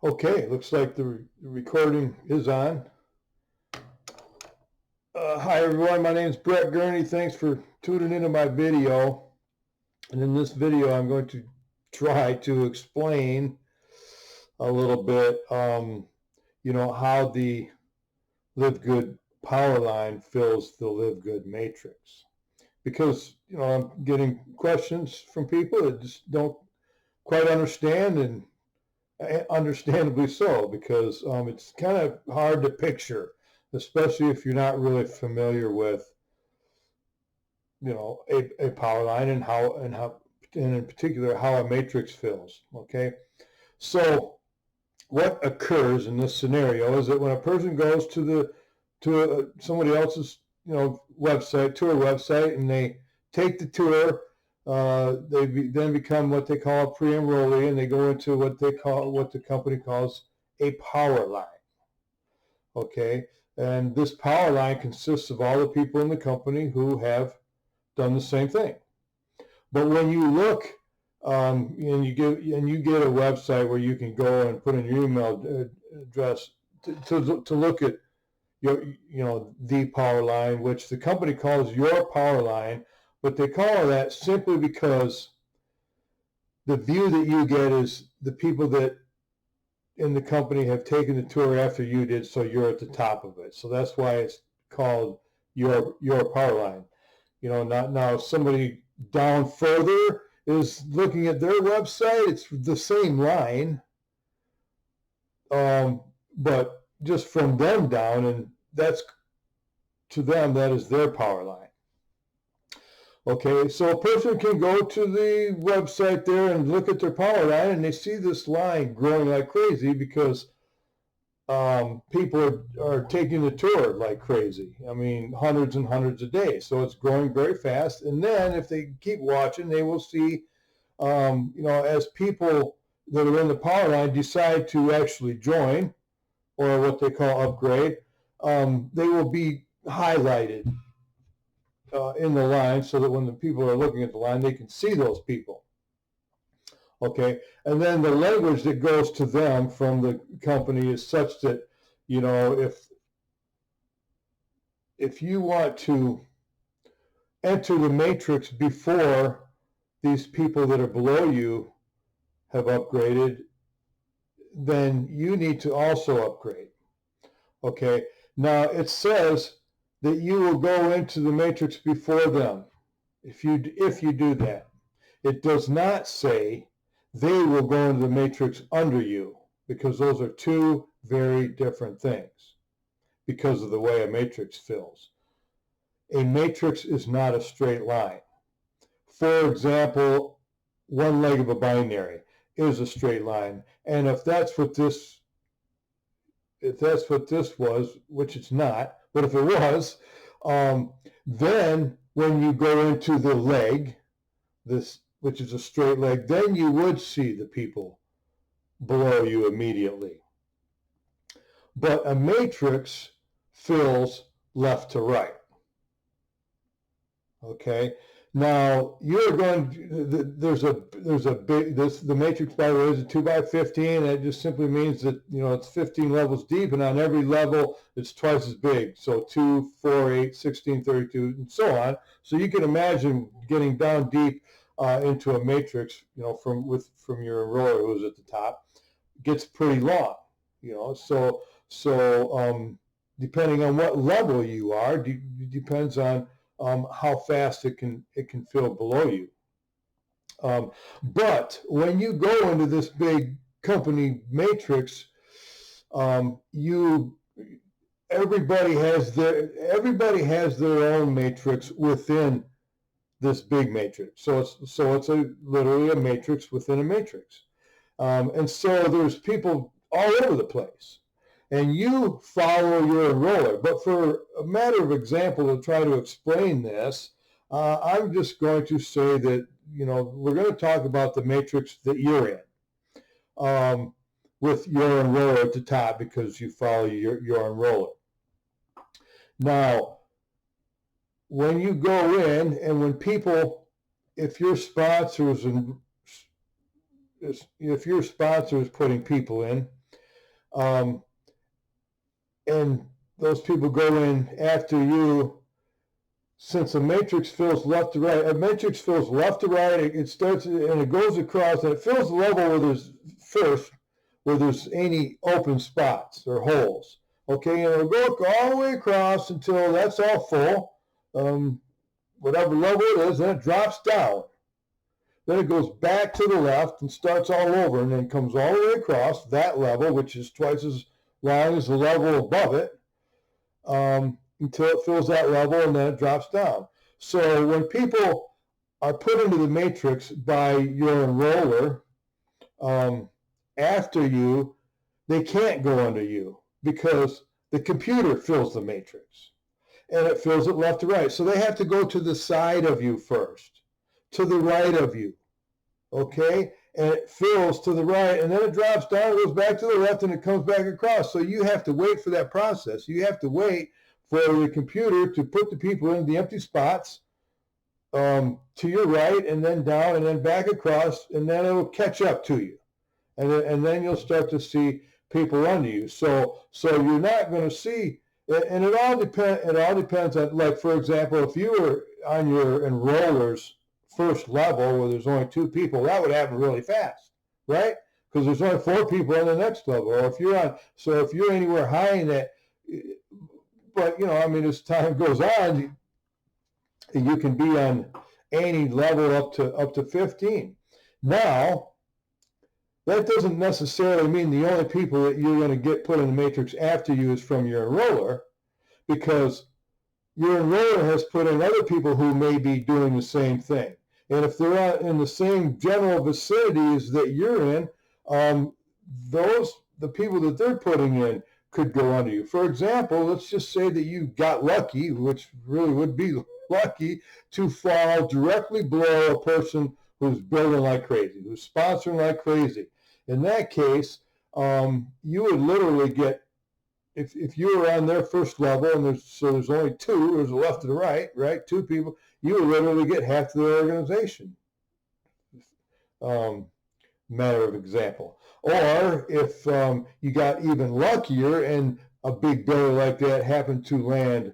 Okay, looks like the recording is on. Hi everyone, my name is Brett Gurney. Thanks for tuning into my video. And in this video, I'm going to try to explain a little bit, how the LiveGood Powerline fills the LiveGood Matrix. Because, I'm getting questions from people that just don't quite understand, and understandably so, because it's kind of hard to picture, especially if you're not really familiar with, a power line and in particular how a matrix fills. Okay, so what occurs in this scenario is that when a person goes to somebody else's website, tour website, and they take the tour, then become what they call a pre-enrollee, and they go into what the company calls a power line. Okay, and this power line consists of all the people in the company who have done the same thing. But when you look, and you get a website where you can go and put in your email address to look at the power line, which the company calls your power line, but they call that simply because the view that you get is the people that in the company have taken the tour after you did, so you're at the top of it. So that's why it's called your power line. Now somebody down further is looking at their website. It's the same line, but just from them down, and to them, that is their power line. Okay, so a person can go to the website there and look at their power line, and they see this line growing like crazy because people are taking the tour like crazy. I mean, hundreds and hundreds a day. So it's growing very fast. And then if they keep watching, they will see, as people that are in the power line decide to actually join, or what they call upgrade, they will be highlighted in the line so that when the people are looking at the line, they can see those people. Okay, and then the language that goes to them from the company is such that, if you want to enter the matrix before these people that are below you have upgraded, then you need to also upgrade. Okay, now it says that you will go into the matrix before them if you do that. It does not say they will go into the matrix under you, because those are two very different things because of the way a matrix fills. A matrix is not a straight line. For example, one leg of a binary is a straight line, and if that's what this was, which it's not, but if it was, then when you go into the leg, which is a straight leg, then you would see the people below you immediately. But a matrix fills left to right. Okay. Now you're going. The matrix, by the way, is a 2x15. And it just simply means that it's 15 levels deep, and on every level it's twice as big. So 2, 4, 8, 16, 32, and so on. So you can imagine getting down deep into a matrix, from your enroller who's at the top, gets pretty long. So depending on what level you are, depends on how fast it can fill below you. But when you go into this big company matrix, everybody has their own matrix within this big matrix. So it's literally a matrix within a matrix. And so there's people all over the place, and you follow your enroller. But for a matter of example, to try to explain this, I'm just going to say that, we're going to talk about the matrix that you're in, with your enroller at the top, because you follow your enroller. Now, when you go in, and when people, if your sponsor is putting people in, and those people go in after you. Since a matrix fills left to right, a matrix fills left to right, it starts and it goes across, and it fills the level where there's first, where there's any open spots or holes. Okay, and it'll go all the way across until that's all full, whatever level it is, then it drops down. Then it goes back to the left and starts all over, and then comes all the way across that level, which is twice as long as the level above it, until it fills that level, and then it drops down. So when people are put into the matrix by your enroller, after you, they can't go under you because the computer fills the matrix, and it fills it left to right. So they have to go to the side of you first, to the right of you, okay? And it fills to the right, and then it drops down, goes back to the left, and it comes back across. So you have to wait for that process. You have to wait for the computer to put the people in the empty spots to your right, and then down, and then back across, and then it'll catch up to you. And then you'll start to see people under you. So you're not going to see, and it all depends on, like, for example, if you were on your enroller's first level where there's only 2 people, that would happen really fast, right? Because there's only 4 people on the next level. Or if you're anywhere high in that, but as time goes on, you can be on any level up to 15. Now, that doesn't necessarily mean the only people that you're going to get put in the matrix after you is from your enroller, because your enroller has put in other people who may be doing the same thing. And if they're in the same general vicinities that you're in, the people that they're putting in could go under you. For example, let's just say that you got lucky, which really would be lucky, to fall directly below a person who's building like crazy, who's sponsoring like crazy. In that case, you would literally get, if you were on their first level, and there's only 2, there's a left and a right, 2 people, you would literally get half their organization. Matter of example. Or if you got even luckier and a big builder like that happened to land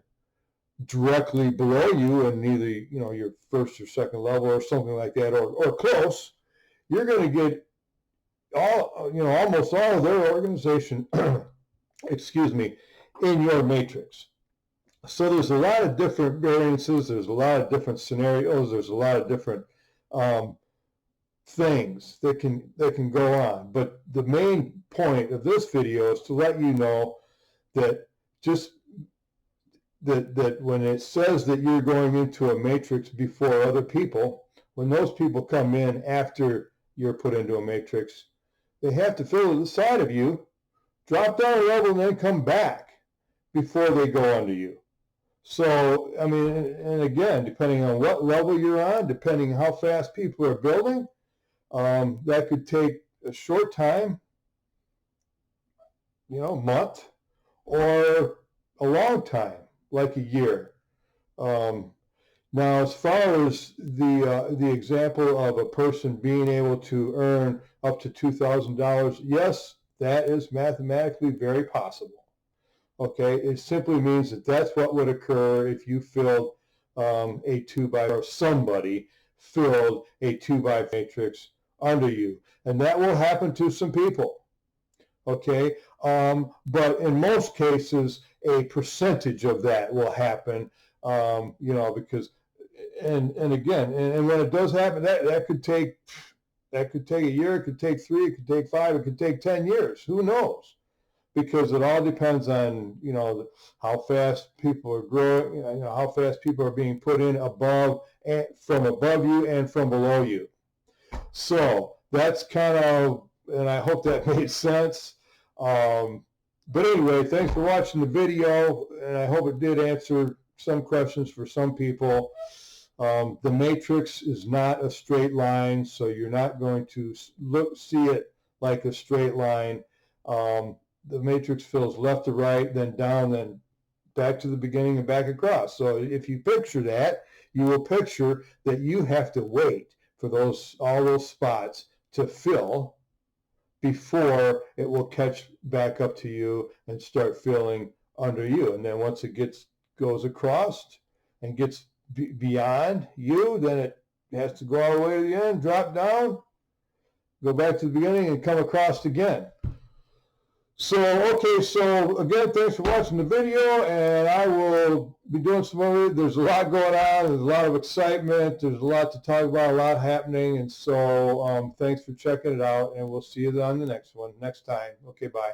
directly below you in either your first or second level or something like that, or close, you're going to get almost all of their organization excuse me, in your matrix. So there's a lot of different variances, there's a lot of different scenarios, there's a lot of different things that can go on. But the main point of this video is to let you know that that when it says that you're going into a matrix before other people, when those people come in after you're put into a matrix, they have to fill the side of you, drop down a level, and then come back before they go under you. So, and again, depending on what level you're on, depending how fast people are building, that could take a short time, month, or a long time, like a year. Now, as far as the example of a person being able to earn up to $2,000, yes, that is mathematically very possible. Okay, it simply means that that's what would occur if you filled a 2x, or somebody filled a 2x matrix under you, and that will happen to some people. Okay, but in most cases, a percentage of that will happen. Because, and again, and when it does happen, that could take a year, it could take 3, it could take 5, it could take 10 years. Who knows? Because it all depends on, how fast people are growing, how fast people are being put in above, and from above you and from below you. So that's kind of, and I hope that made sense. But anyway, thanks for watching the video, and I hope it did answer some questions for some people. The matrix is not a straight line, so you're not going to see it like a straight line. The matrix fills left to right, then down, then back to the beginning and back across. So if you picture that, you will picture that you have to wait for all those spots to fill before it will catch back up to you and start filling under you. And then once it goes across and gets beyond you, then it has to go all the way to the end, drop down, go back to the beginning, and come across again. So, okay, so again, thanks for watching the video, and I will be doing some more. There's a lot going on. There's a lot of excitement. There's a lot to talk about, a lot happening, and so thanks for checking it out, and we'll see you on the next one, next time. Okay, bye.